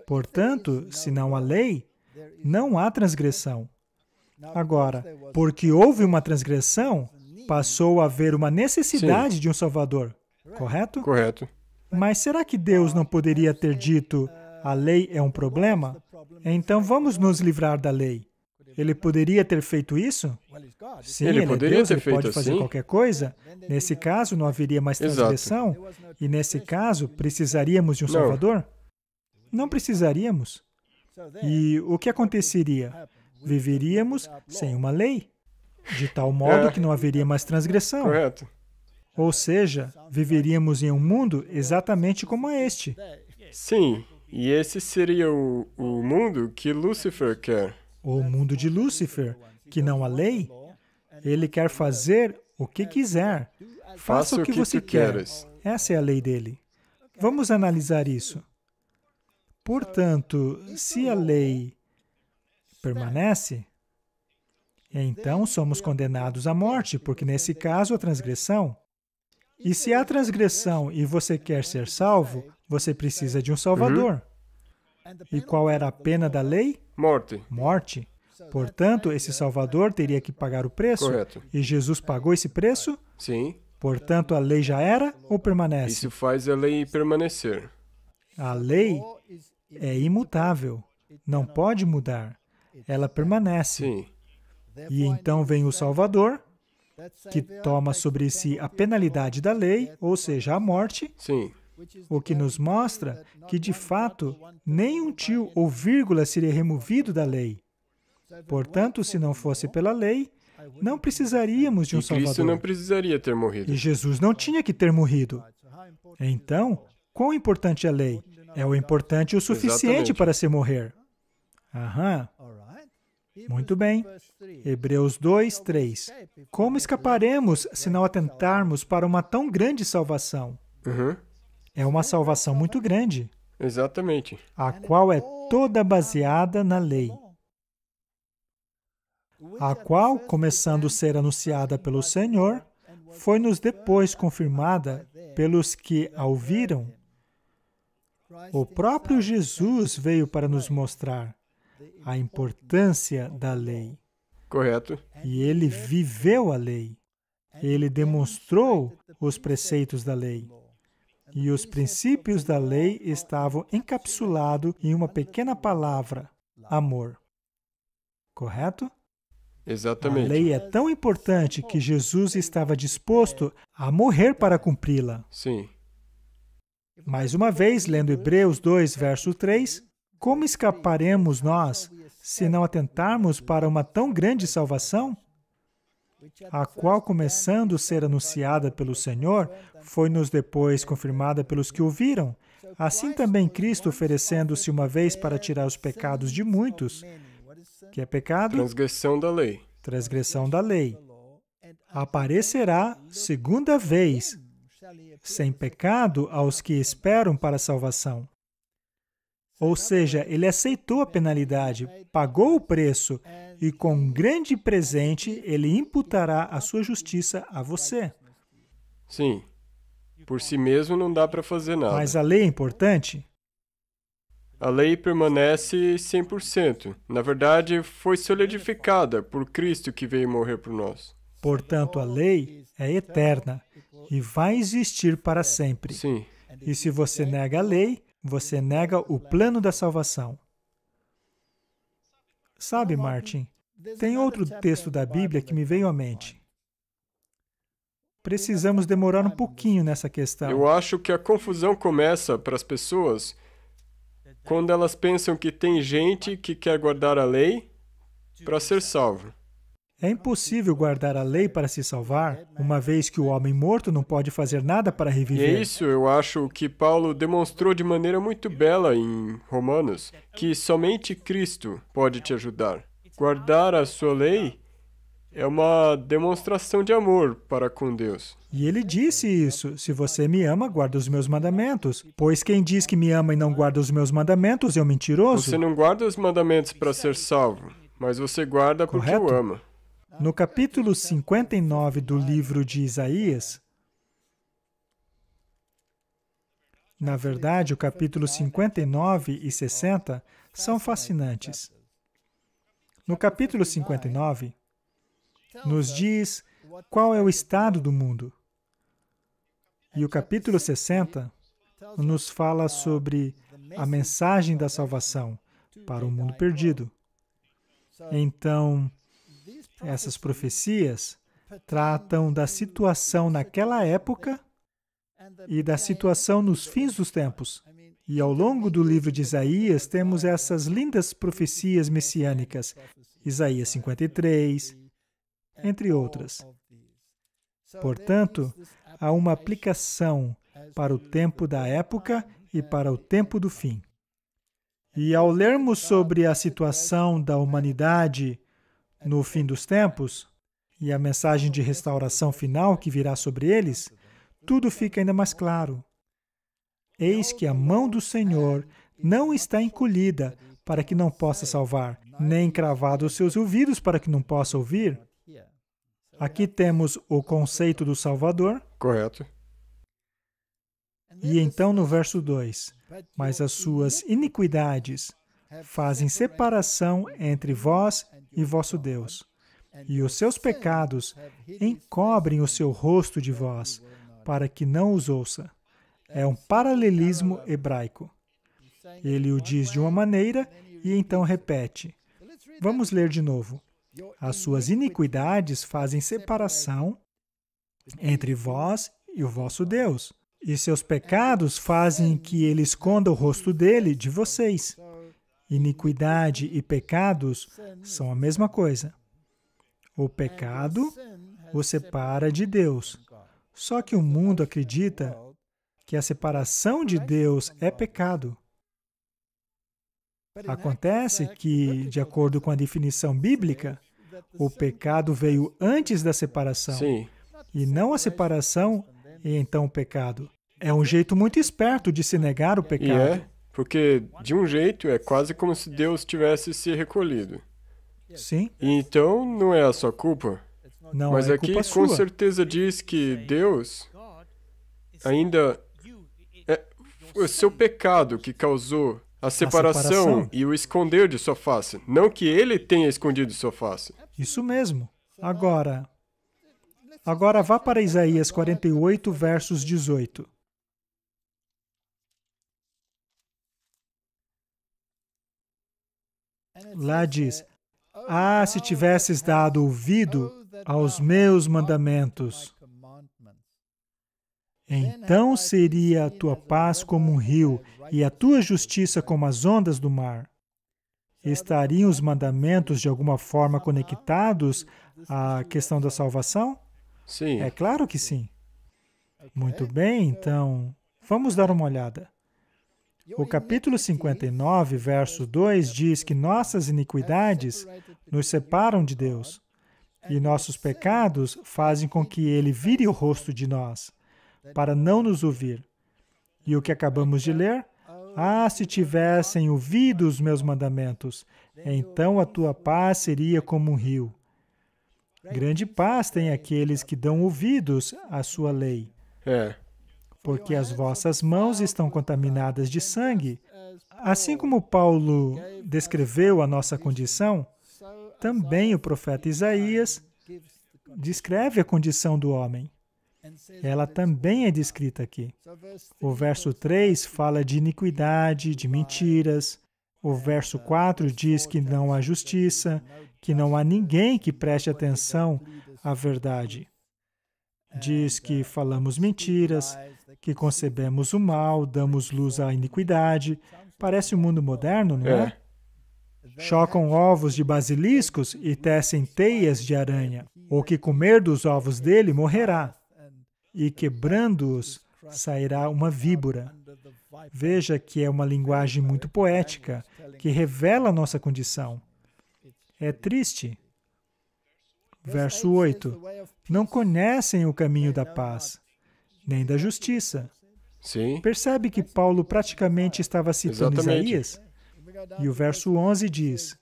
Portanto, se não há lei, não há transgressão. Agora, porque houve uma transgressão, passou a haver uma necessidade de um Salvador. Correto? Correto. Mas será que Deus não poderia ter dito: a lei é um problema? Então vamos nos livrar da lei. Ele poderia ter feito isso? Sim, Ele ele é poderia Deus, ter ele pode feito fazer assim. qualquer coisa. Nesse caso, não haveria mais Exato. transgressão. E nesse caso, precisaríamos de um Não. Salvador? Não precisaríamos. E o que aconteceria? Viveríamos sem uma lei, de tal modo que não haveria mais transgressão. Correto. Ou seja, viveríamos em um mundo exatamente como este. Sim. E esse seria o mundo que Lúcifer quer. O mundo de Lúcifer, que não há lei, ele quer fazer o que quiser. Faça o que você tu quer. queres. Essa é a lei dele. Vamos analisar isso. Portanto, se a lei permanece, então somos condenados à morte, porque nesse caso a transgressão. E se há transgressão e você quer ser salvo, você precisa de um Salvador. E qual era a pena da lei? Morte. Morte. Portanto, esse Salvador teria que pagar o preço. Correto. E Jesus pagou esse preço? Sim. Portanto, a lei já era ou permanece? Isso faz a lei permanecer. A lei é imutável. Não pode mudar. Ela permanece. Sim. E então vem o Salvador, que toma sobre si a penalidade da lei, ou seja, a morte, Sim. o que nos mostra que, de fato, nem um tio ou vírgula seria removido da lei. Portanto, se não fosse pela lei, não precisaríamos de um E Cristo não Salvador. precisaria ter morrido. E Jesus não tinha que ter morrido. Então, quão importante é a lei? É o importante o suficiente Exatamente. para se morrer. Aham. Muito bem. Hebreus 2, 3. Como escaparemos se não atentarmos para uma tão grande salvação? Uhum. É uma salvação muito grande, Exatamente. a qual é toda baseada na lei, a qual, começando a ser anunciada pelo Senhor, foi-nos depois confirmada pelos que a ouviram. O próprio Jesus veio para nos mostrar a importância da lei. Correto. E ele viveu a lei. Ele demonstrou os preceitos da lei. E os princípios da lei estavam encapsulados em uma pequena palavra, amor. Correto? A Exatamente. lei é tão importante que Jesus estava disposto a morrer para cumpri-la. Sim. Mais uma vez, lendo Hebreus 2, verso 3, como escaparemos nós se não atentarmos para uma tão grande salvação? A qual, começando a ser anunciada pelo Senhor, foi-nos depois confirmada pelos que ouviram. Assim também Cristo, oferecendo-se uma vez para tirar os pecados de muitos, que é pecado? Transgressão da lei. Transgressão da lei. Aparecerá segunda vez, sem pecado, aos que esperam para a salvação. Ou seja, ele aceitou a penalidade, pagou o preço, e com um grande presente, ele imputará a sua justiça a você. Sim. Por si mesmo não dá para fazer nada. Mas a lei é importante? A lei permanece 100%. Na verdade, foi solidificada por Cristo que veio morrer por nós. Portanto, a lei é eterna e vai existir para sempre. Sim. E se você nega a lei, você nega o plano da salvação. Sabe, Martin, tem outro texto da Bíblia que me veio à mente. Precisamos demorar um pouquinho nessa questão. Eu acho que a confusão começa para as pessoas quando elas pensam que tem gente que quer guardar a lei para ser salvo. É impossível guardar a lei para se salvar, uma vez que o homem morto não pode fazer nada para E é reviver. isso, eu acho que Paulo demonstrou de maneira muito bela em Romanos, que somente Cristo pode te ajudar. Guardar a sua lei é uma demonstração de amor para com Deus. E ele disse isso: se você me ama, guarda os meus mandamentos. Pois quem diz que me ama e não guarda os meus mandamentos é um mentiroso. Você não guarda os mandamentos para ser salvo, mas você guarda porque Correto? o ama. No capítulo 59 do livro de Isaías, na verdade, o capítulo 59 e 60 são fascinantes. No capítulo 59, nos diz qual é o estado do mundo. E o capítulo 60 nos fala sobre a mensagem da salvação para o mundo perdido. Então, essas profecias tratam da situação naquela época e da situação nos fins dos tempos. E ao longo do livro de Isaías temos essas lindas profecias messiânicas, Isaías 53, entre outras. Portanto, há uma aplicação para o tempo da época e para o tempo do fim. E ao lermos sobre a situação da humanidade no fim dos tempos e a mensagem de restauração final que virá sobre eles, tudo fica ainda mais claro. Eis que a mão do Senhor não está encolhida para que não possa salvar, nem cravado os seus ouvidos para que não possa ouvir. Aqui temos o conceito do Salvador. Correto. E então no verso 2, mas as suas iniquidades fazem separação entre vós e vosso Deus, e os seus pecados encobrem o seu rosto de vós, para que não os ouça. É um paralelismo hebraico. Ele o diz de uma maneira e então repete. Vamos ler de novo. As suas iniquidades fazem separação entre vós e o vosso Deus, e seus pecados fazem que ele esconda o rosto dele de vocês. Iniquidade e pecados são a mesma coisa. O pecado o separa de Deus. Só que o mundo acredita que a separação de Deus é pecado. Acontece que, de acordo com a definição bíblica, o pecado veio antes da separação. Sim. E não a separação e então o pecado. É um jeito muito esperto de se negar o E pecado. porque de um jeito é quase como se Deus tivesse se recolhido. Sim, E então não é a sua culpa. não Mas é aqui culpa com sua. certeza diz que Deus ainda é o seu pecado que causou a separação e o esconder de sua face. Não que ele tenha escondido sua face. Isso mesmo. Agora vá para Isaías 48, versos 18. Lá diz, se tivesses dado ouvido aos meus mandamentos, então seria a tua paz como um rio e a tua justiça como as ondas do mar. Estariam os mandamentos de alguma forma conectados à questão da salvação? Sim. É claro que sim. Muito bem, então, vamos dar uma olhada. O capítulo 59, verso 2, diz que nossas iniquidades nos separam de Deus, e nossos pecados fazem com que Ele vire o rosto de nós, para não nos ouvir. E o que acabamos de ler? Se tivessem ouvido os meus mandamentos, então a tua paz seria como um rio. Grande paz tem aqueles que dão ouvidos à sua lei, porque as vossas mãos estão contaminadas de sangue. Assim como Paulo descreveu a nossa condição, também o profeta Isaías descreve a condição do homem. Ela também é descrita aqui. O verso 3 fala de iniquidade, de mentiras. O verso 4 diz que não há justiça, que não há ninguém que preste atenção à verdade. Diz que falamos mentiras, que concebemos o mal, damos luz à iniquidade. Parece um mundo moderno, não é? Chocam ovos de basiliscos e tecem teias de aranha. O que comer dos ovos dele morrerá, e quebrando-os sairá uma víbora. Veja que é uma linguagem muito poética, que revela a nossa condição. É triste. Verso 8. Não conhecem o caminho da paz, nem da justiça. Sim. Percebe que Paulo praticamente estava citando Exatamente. Isaías? E o verso 11 diz,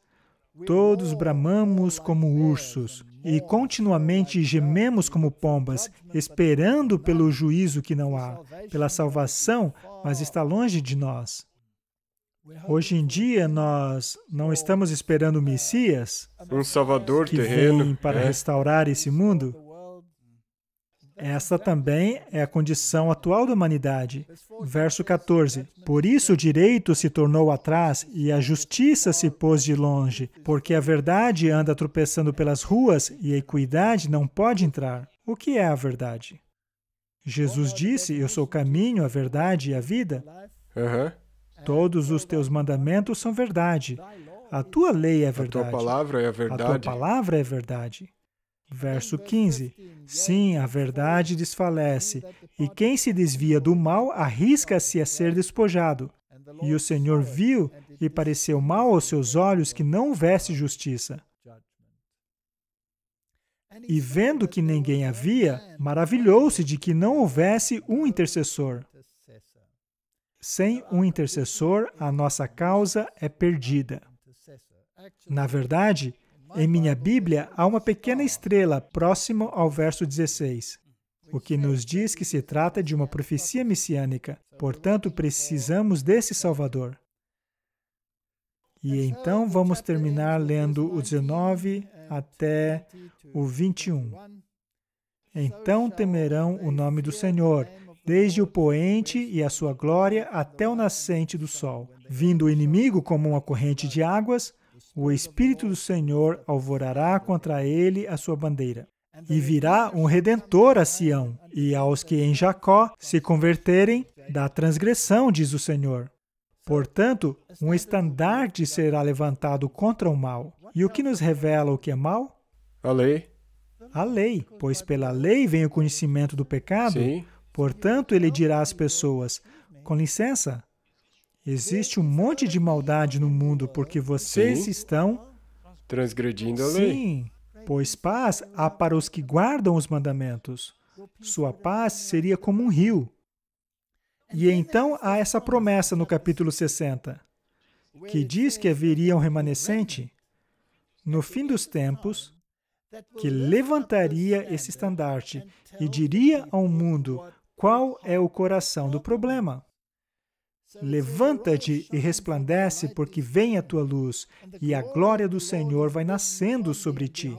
todos bramamos como ursos e continuamente gememos como pombas, esperando pelo juízo que não há, pela salvação, mas está longe de nós. Hoje em dia, nós não estamos esperando o Messias, Um salvador que terreno. vem para restaurar esse mundo. Essa também é a condição atual da humanidade. Verso 14. Por isso o direito se tornou atrás e a justiça se pôs de longe, porque a verdade anda tropeçando pelas ruas e a equidade não pode entrar. O que é a verdade? Jesus disse, eu sou o caminho, a verdade e a vida. Todos os teus mandamentos são verdade. A tua lei é A verdade. tua palavra é a A tua verdade. palavra é verdade. Verso 15. Sim, a verdade desfalece, e quem se desvia do mal arrisca-se a ser despojado. E o Senhor viu e pareceu mal aos seus olhos que não houvesse justiça. E vendo que ninguém havia, maravilhou-se de que não houvesse um intercessor. Sem um intercessor, a nossa causa é perdida. Na verdade, em minha Bíblia, há uma pequena estrela próximo ao verso 16. o que nos diz que se trata de uma profecia messiânica. Portanto, precisamos desse Salvador. E então vamos terminar lendo o 19 até o 21. Então temerão o nome do Senhor, desde o poente e a sua glória até o nascente do sol. Vindo o inimigo como uma corrente de águas, o Espírito do Senhor alvorará contra ele a sua bandeira. E virá um Redentor a Sião, e aos que em Jacó se converterem da transgressão, diz o Senhor. Portanto, um estandarte será levantado contra o mal. E o que nos revela o que é mal? A lei. A lei, pois pela lei vem o conhecimento do pecado. Sim. Portanto, ele dirá às pessoas, com licença, existe um monte de maldade no mundo porque vocês Sim. estão... Transgredindo a lei. Sim, pois paz há para os que guardam os mandamentos. Sua paz seria como um rio. E então há essa promessa no capítulo 60, que diz que haveria um remanescente, no fim dos tempos, que levantaria esse estandarte e diria ao mundo qual é o coração do problema. Levanta-te e resplandece, porque vem a tua luz, e a glória do Senhor vai nascendo sobre ti.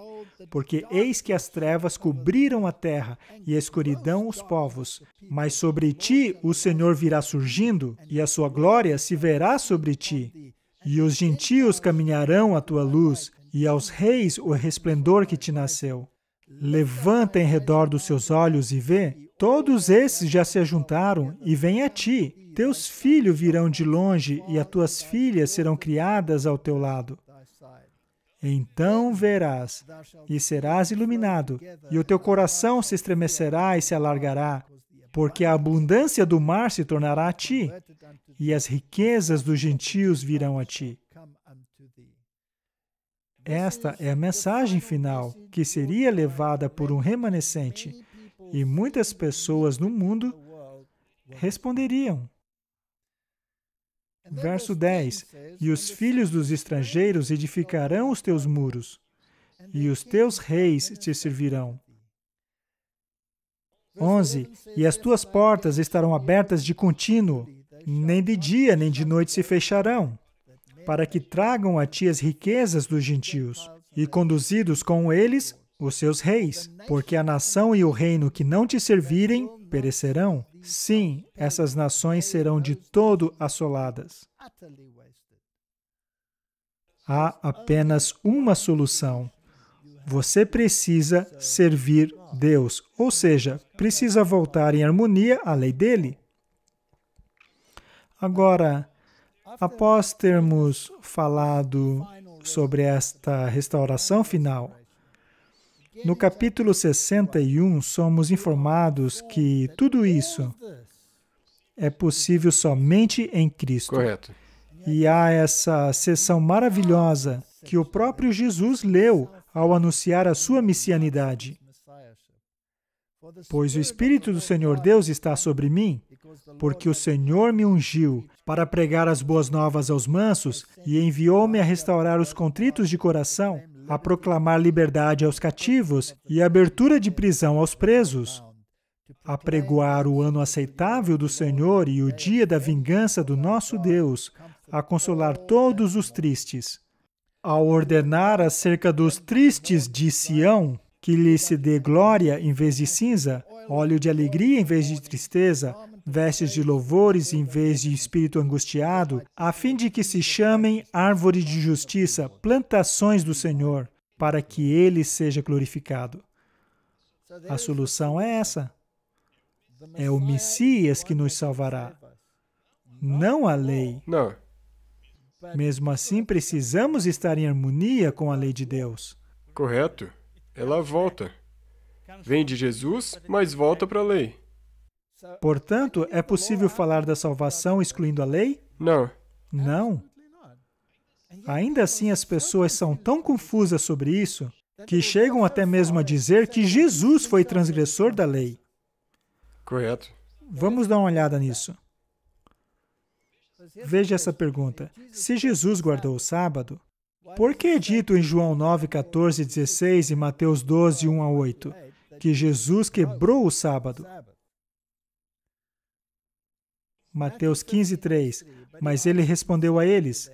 Porque eis que as trevas cobriram a terra, e a escuridão os povos. Mas sobre ti o Senhor virá surgindo, e a sua glória se verá sobre ti. E os gentios caminharão à tua luz, e aos reis o resplendor que te nasceu. Levanta em redor dos seus olhos e vê, todos esses já se ajuntaram e vêm a ti. Teus filhos virão de longe e as tuas filhas serão criadas ao teu lado. Então verás e serás iluminado, e o teu coração se estremecerá e se alargará, porque a abundância do mar se tornará a ti, e as riquezas dos gentios virão a ti. Esta é a mensagem final, que seria levada por um remanescente, e muitas pessoas no mundo responderiam. Verso 10, e os filhos dos estrangeiros edificarão os teus muros, e os teus reis te servirão. 11, e as tuas portas estarão abertas de contínuo, nem de dia nem de noite se fecharão, para que tragam a ti as riquezas dos gentios, e conduzidos com eles os seus reis, porque a nação e o reino que não te servirem perecerão. Sim, essas nações serão de todo assoladas. Há apenas uma solução. Você precisa servir Deus, ou seja, precisa voltar em harmonia à lei dele. Agora, após termos falado sobre esta restauração final, no capítulo 61, somos informados que tudo isso é possível somente em Cristo. Correto. E há essa sessão maravilhosa que o próprio Jesus leu ao anunciar a sua messianidade. Pois o Espírito do Senhor Deus está sobre mim, porque o Senhor me ungiu para pregar as boas novas aos mansos e enviou-me a restaurar os contritos de coração, a proclamar liberdade aos cativos e abertura de prisão aos presos, a pregoar o ano aceitável do Senhor e o dia da vingança do nosso Deus, a consolar todos os tristes, a ordenar acerca dos tristes de Sião, que lhe se dê glória em vez de cinza, óleo de alegria em vez de tristeza, vestes de louvores em vez de espírito angustiado, a fim de que se chamem árvore de justiça, plantações do Senhor, para que Ele seja glorificado. A solução é essa. É o Messias que nos salvará, não a lei. Não. Mesmo assim, precisamos estar em harmonia com a lei de Deus. Correto. Ela volta. Vem de Jesus, mas volta para a lei. Portanto, é possível falar da salvação excluindo a lei? Não. Não. Ainda assim, as pessoas são tão confusas sobre isso que chegam até mesmo a dizer que Jesus foi transgressor da lei. Correto. Vamos dar uma olhada nisso. Veja essa pergunta. Se Jesus guardou o sábado, por que é dito em João 9, 14, 16 e Mateus 12, 1 a 8, que Jesus quebrou o sábado. Mateus 15:3. Mas ele respondeu a eles: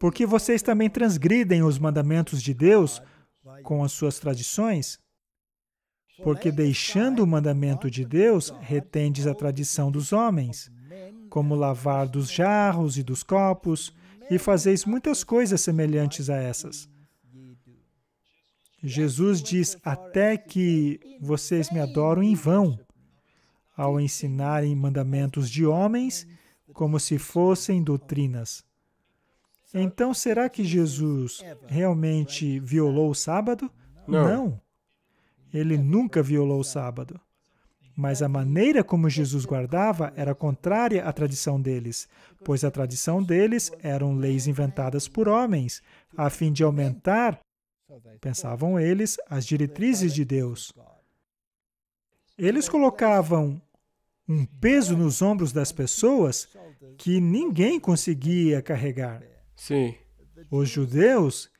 porque vocês também transgridem os mandamentos de Deus com as suas tradições? Porque deixando o mandamento de Deus, retendes a tradição dos homens, como lavar dos jarros e dos copos, e fazeis muitas coisas semelhantes a essas. Jesus diz até que vocês me adoram em vão, ao ensinarem mandamentos de homens como se fossem doutrinas. Então, será que Jesus realmente violou o sábado? Não. Ele nunca violou o sábado. Mas a maneira como Jesus guardava era contrária à tradição deles, pois a tradição deles eram leis inventadas por homens, a fim de aumentar, pensavam eles, as diretrizes de Deus. Eles colocavam um peso nos ombros das pessoas que ninguém conseguia carregar. Sim. Os judeus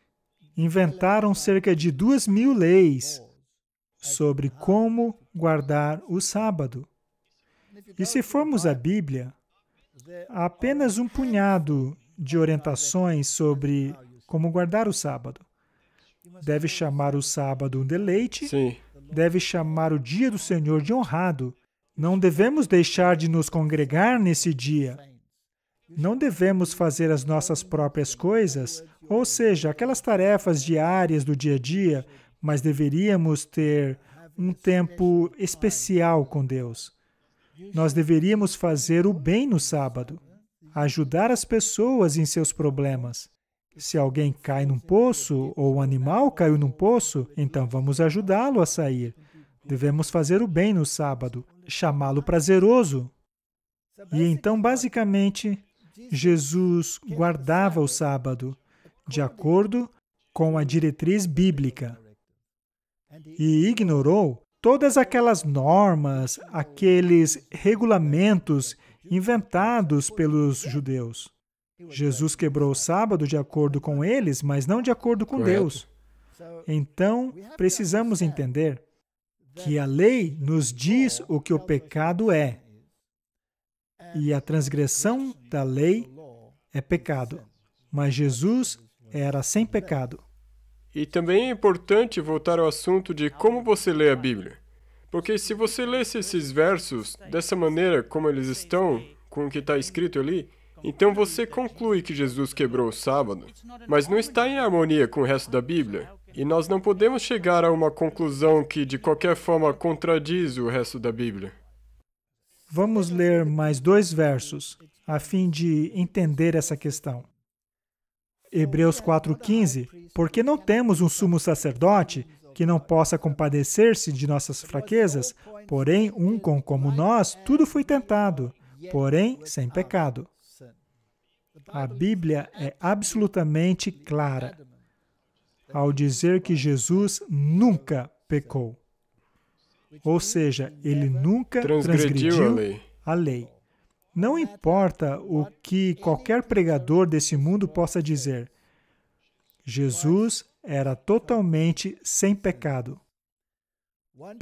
inventaram cerca de 2.000 leis sobre como guardar o sábado. E se formos à Bíblia, há apenas um punhado de orientações sobre como guardar o sábado. Deve chamar o sábado um deleite, Sim. deve chamar o dia do Senhor de honrado. Não devemos deixar de nos congregar nesse dia. Não devemos fazer as nossas próprias coisas, ou seja, aquelas tarefas diárias do dia a dia, mas deveríamos ter um tempo especial com Deus. Nós deveríamos fazer o bem no sábado, ajudar as pessoas em seus problemas. Se alguém cai num poço, ou um animal caiu num poço, então vamos ajudá-lo a sair. Devemos fazer o bem no sábado, chamá-lo prazeroso. E então, basicamente, Jesus guardava o sábado de acordo com a diretriz bíblica e ignorou todas aquelas normas, aqueles regulamentos inventados pelos judeus. Jesus quebrou o sábado de acordo com eles, mas não de acordo com Deus. Então, precisamos entender que a lei nos diz o que o pecado é. E a transgressão da lei é pecado. Mas Jesus era sem pecado. E também é importante voltar ao assunto de como você lê a Bíblia. Porque se você lesse esses versos dessa maneira como eles estão, com o que está escrito ali, então você conclui que Jesus quebrou o sábado, mas não está em harmonia com o resto da Bíblia. E nós não podemos chegar a uma conclusão que, de qualquer forma, contradiz o resto da Bíblia. Vamos ler mais 2 versos, a fim de entender essa questão. Hebreus 4:15. Porque não temos um sumo sacerdote que não possa compadecer-se de nossas fraquezas, porém como nós, tudo foi tentado, porém sem pecado. A Bíblia é absolutamente clara ao dizer que Jesus nunca pecou. Ou seja, ele nunca transgrediu a lei. Não importa o que qualquer pregador desse mundo possa dizer. Jesus era totalmente sem pecado. 1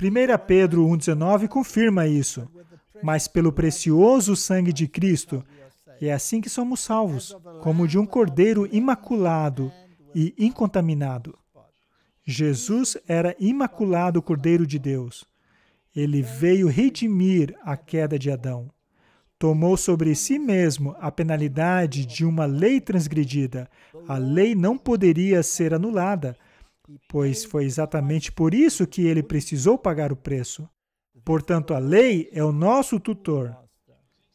Pedro 1,19 confirma isso. Mas pelo precioso sangue de Cristo, é assim que somos salvos, como de um cordeiro imaculado e incontaminado. Jesus era imaculado Cordeiro de Deus. Ele veio redimir a queda de Adão. Tomou sobre si mesmo a penalidade de uma lei transgredida. A lei não poderia ser anulada, pois foi exatamente por isso que ele precisou pagar o preço. Portanto, a lei é o nosso tutor,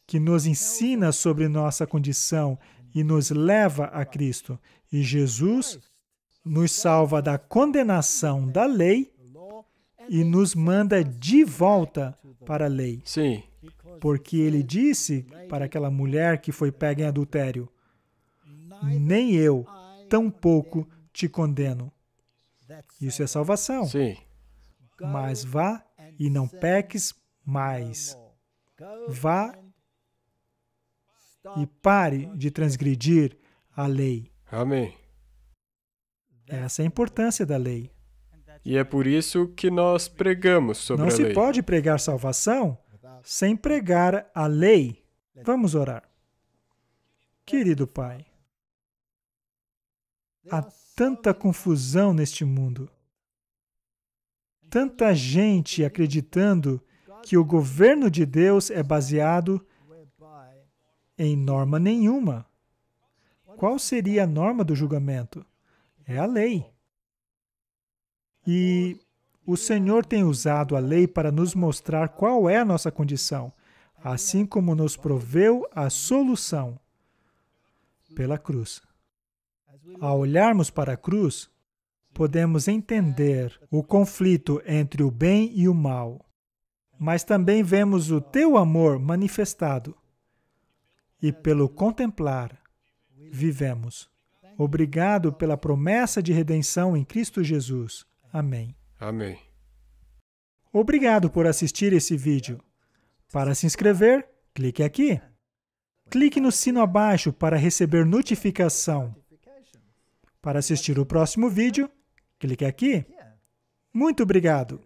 que nos ensina sobre nossa condição e nos leva a Cristo. E Jesus nos salva da condenação da lei e nos manda de volta para a lei. Sim. Porque ele disse para aquela mulher que foi pega em adultério: nem eu, tampouco te condeno. Isso é salvação. Sim. Mas vá e não peques mais. Vá e pare de transgredir a lei. Amém. Essa é a importância da lei. E é por isso que nós pregamos sobre Não a se lei. pode pregar salvação sem pregar a lei. Vamos orar. Querido Pai, há tanta confusão neste mundo. Tanta gente acreditando que o governo de Deus é baseado em norma nenhuma. Qual seria a norma do julgamento? É a lei. E o Senhor tem usado a lei para nos mostrar qual é a nossa condição, assim como nos proveu a solução pela cruz. Ao olharmos para a cruz, podemos entender o conflito entre o bem e o mal, mas também vemos o teu amor manifestado e pelo contemplar, vivemos. Obrigado pela promessa de redenção em Cristo Jesus. Amém. Amém. Obrigado por assistir esse vídeo. Para se inscrever, clique aqui. Clique no sino abaixo para receber notificação. Para assistir o próximo vídeo, clique aqui. Muito obrigado.